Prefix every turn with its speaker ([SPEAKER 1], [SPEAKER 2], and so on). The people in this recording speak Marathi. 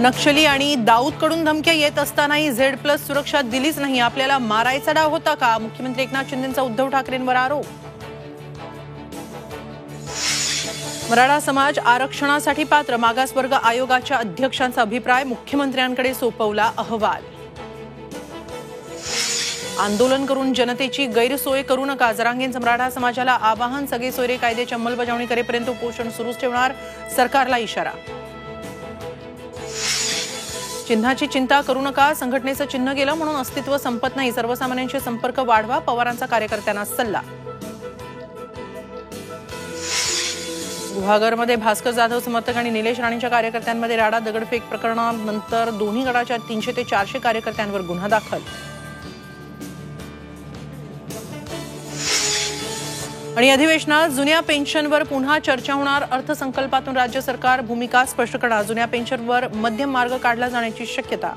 [SPEAKER 1] नक्षली आणि दाऊदकडून धमक्या येत असतानाही Z+ सुरक्षा दिलीच नाही, आपल्याला मारायचा डाव होता का? मुख्यमंत्री एकनाथ शिंदेंचा उद्धव ठाकरेंवर आरोप. मराठा समाज आरक्षणासाठी पात्र, मागासवर्ग आयोगाच्या अध्यक्षांचा अभिप्राय मुख्यमंत्र्यांकडे सोपवला अहवाल. आंदोलन करून जनतेची गैरसोय करू नका, जरांगेंचं मराठा समाजाला आवाहन. सगळे सोयरे कायद्याची अंमलबजावणी करेपर्यंत उपोषण सुरूच ठेवणार, सरकारला इशारा. चिन्हाची चिंता करू नका, संघटनेचं चिन्ह गेलं म्हणून अस्तित्व संपत नाही, सर्वसामान्यांशी संपर्क वाढवा, पवारांचा कार्यकर्त्यांना सल्ला. गुहागरमध्ये भास्कर जाधव समर्थक आणि निलेश राणेंच्या कार्यकर्त्यांमध्ये राडा. दगडफेक प्रकरणानंतर दोन्ही गटाच्या 300 ते 400 कार्यकर्त्यांवर गुन्हा दाखल. आणि अधिवेशनात जुन्या पेन्शनवर पुन्हा चर्चा होणार, अर्थसंकल्पातून राज्य सरकार भूमिका स्पष्ट करणार, जुन्या पेन्शनवर मध्यम मार्ग काढला जाण्याची शक्यता.